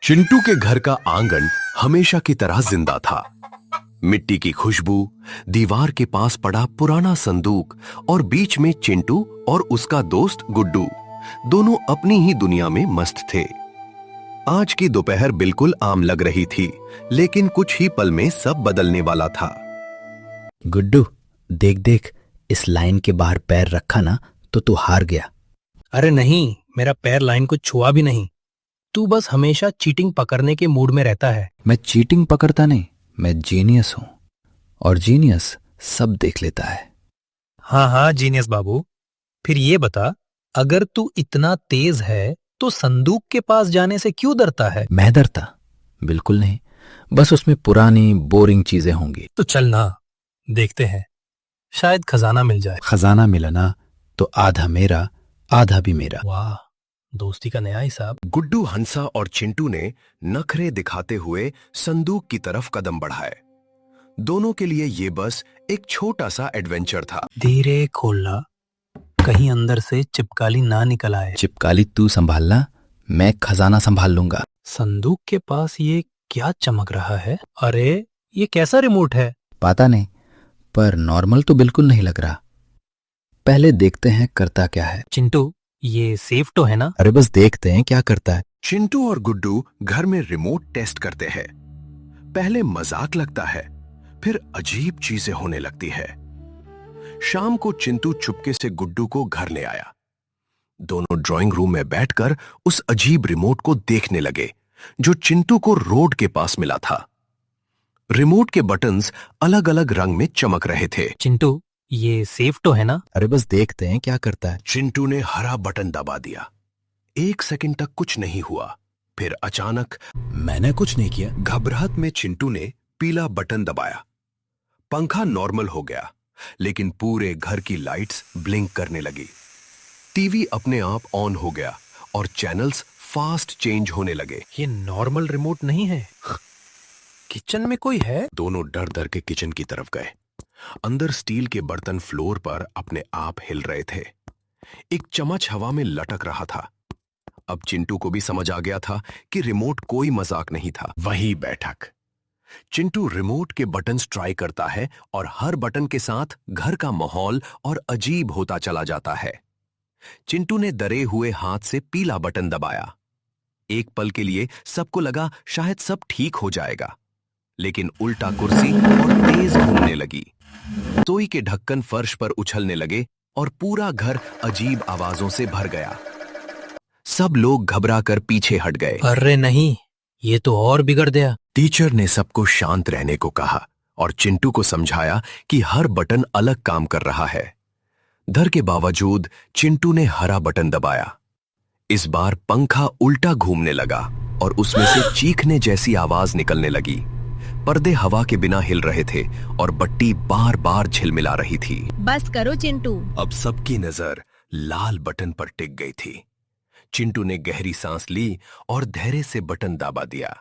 चिंटू के घर का आंगन हमेशा की तरह जिंदा था। मिट्टी की खुशबू, दीवार के पास पड़ा पुराना संदूक और बीच में चिंटू और उसका दोस्त गुड्डू दोनों अपनी ही दुनिया में मस्त थे। आज की दोपहर बिल्कुल आम लग रही थी, लेकिन कुछ ही पल में सब बदलने वाला था। गुड्डू, देख देख, इस लाइन के बाहर पैर रखा ना तो तू हार गया। अरे नहीं, मेरा पैर लाइन को छुआ भी नहीं। तू बस हमेशा चीटिंग पकड़ने के मूड में रहता है। मैं चीटिंग पकड़ता नहीं, मैं जीनियस हूं और जीनियस सब देख लेता है। हाँ हाँ जीनियस बाबू, फिर ये बता, अगर तू इतना तेज है तो संदूक के पास जाने से क्यों डरता है? मैं डरता बिल्कुल नहीं, बस उसमें पुरानी बोरिंग चीजें होंगी। तो चल ना, देखते हैं, शायद खजाना मिल जाए। खजाना मिला ना तो आधा मेरा आधा भी मेरा। वाह, दोस्ती का नया हिसाब। गुड्डू हंसा और चिंटू ने नखरे दिखाते हुए संदूक की तरफ कदम बढ़ाए। दोनों के लिए ये बस एक छोटा सा एडवेंचर था। धीरे खोलना, कहीं अंदर से चिपकाली ना निकल आए। चिपकाली तू संभालना, मैं खजाना संभाल लूंगा। संदूक के पास ये क्या चमक रहा है? अरे ये कैसा रिमोट है? पता नहीं, पर नॉर्मल तो बिल्कुल नहीं लग रहा। पहले देखते हैं करता क्या है। चिंटू, ये सेफ तो है ना? अरे बस देखते हैं क्या करता है। चिंटू और गुड्डू घर में रिमोट टेस्ट करते हैं। पहले मजाक लगता है, फिर अजीब चीजें होने लगती है। शाम को चिंटू चुपके से गुड्डू को घर ले आया। दोनों ड्राइंग रूम में बैठकर उस अजीब रिमोट को देखने लगे, जो चिंटू को रोड के पास मिला था। रिमोट के बटन्स अलग अलग रंग में चमक रहे थे। चिंटू, ये सेफ तो है ना? अरे बस देखते हैं क्या करता है। चिंटू ने हरा बटन दबा दिया। 1 सेकंड तक कुछ नहीं हुआ, फिर अचानक मैंने कुछ नहीं किया। घबराहट में चिंटू ने पीला बटन दबाया। पंखा नॉर्मल हो गया, लेकिन पूरे घर की लाइट्स ब्लिंक करने लगी। टीवी अपने आप ऑन हो गया और चैनल्स फास्ट चेंज होने लगे। ये नॉर्मल रिमोट नहीं है। किचन में कोई है? दोनों डर डर के किचन की तरफ गए। अंदर स्टील के बर्तन फ्लोर पर अपने आप हिल रहे थे। एक चम्मच हवा में लटक रहा था। अब चिंटू को भी समझ आ गया था कि रिमोट कोई मजाक नहीं था। वही बैठक। चिंटू रिमोट के बटन्स ट्राई करता है और हर बटन के साथ घर का माहौल और अजीब होता चला जाता है। चिंटू ने डरे हुए हाथ से पीला बटन दबाया। एक पल के लिए सबको लगा शायद सब ठीक हो जाएगा, लेकिन उल्टा कुर्सी और तेज घूमने लगी। रसोई के ढक्कन फर्श पर उछलने लगे और पूरा घर अजीब आवाजों से भर गया। सब लोग घबराकर पीछे हट गए। अरे नहीं, ये तो और बिगड़ गया। टीचर ने सबको शांत रहने को कहा और चिंटू को समझाया कि हर बटन अलग काम कर रहा है। डर के बावजूद चिंटू ने हरा बटन दबाया। इस बार पंखा उल्टा घूमने लगा और उसमें से चीखने जैसी आवाज निकलने लगी। पर्दे हवा के बिना हिल रहे थे और बत्ती बार बार झिलमिला रही थी। बस करो चिंटू। अब सबकी नजर लाल बटन पर टिक गई थी। चिंटू ने गहरी सांस ली और धैर्य से बटन दबा दिया।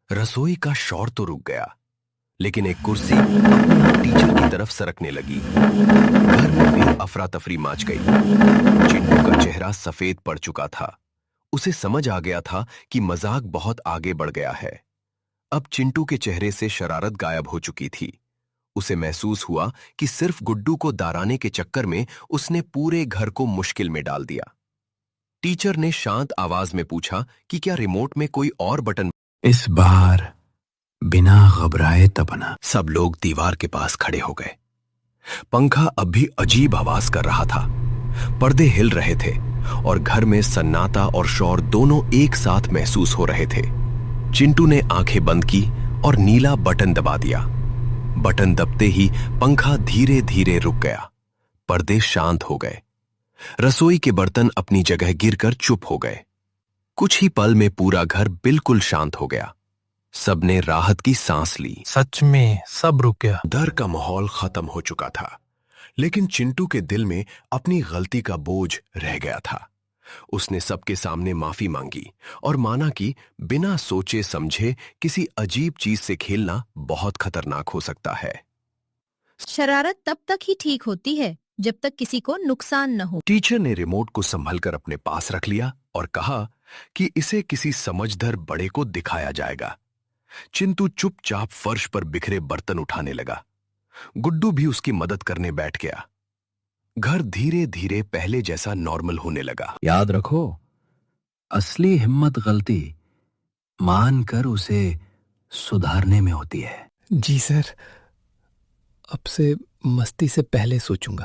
रसोई का शोर तो रुक गया, लेकिन एक कुर्सी अपने आप टीचर की तरफ सरकने लगी। घर में फिर अफरा तफरी मच गई। चिंटू का चेहरा सफेद पड़ चुका था। उसे समझ आ गया था कि मजाक बहुत आगे बढ़ गया है। अब चिंटू के चेहरे से शरारत गायब हो चुकी थी। उसे महसूस हुआ कि सिर्फ गुड्डू को दाराने के चक्कर में उसने पूरे घर को मुश्किल में डाल दिया। टीचर ने शांत आवाज में पूछा कि क्या रिमोट में कोई और बटन। इस बार बिना घबराए दबाना। सब लोग दीवार के पास खड़े हो गए। पंखा अब भी अजीब आवाज कर रहा था। पर्दे हिल रहे थे और घर में सन्नाटा और शोर दोनों एक साथ महसूस हो रहे थे। चिंटू ने आंखें बंद की और नीला बटन दबा दिया। बटन दबते ही पंखा धीरे धीरे रुक गया। पर्दे शांत हो गए। रसोई के बर्तन अपनी जगह गिरकर चुप हो गए। कुछ ही पल में पूरा घर बिल्कुल शांत हो गया। सबने राहत की सांस ली। सच में सब रुक गया। डर का माहौल खत्म हो चुका था, लेकिन चिंटू के दिल में अपनी गलती का बोझ रह गया था। उसने सबके सामने माफी मांगी और माना कि बिना सोचे समझे किसी अजीब चीज से खेलना बहुत खतरनाक हो सकता है। शरारत तब तक ही ठीक होती है जब तक किसी को नुकसान न हो। टीचर ने रिमोट को संभलकर अपने पास रख लिया और कहा कि इसे किसी समझदार बड़े को दिखाया जाएगा। चिंटू चुपचाप फर्श पर बिखरे बर्तन उठाने लगा। गुड्डू भी उसकी मदद करने बैठ गया। घर धीरे धीरे पहले जैसा नॉर्मल होने लगा। याद रखो, असली हिम्मत गलती मानकर उसे सुधारने में होती है। जी सर, अब से मस्ती से पहले सोचूंगा।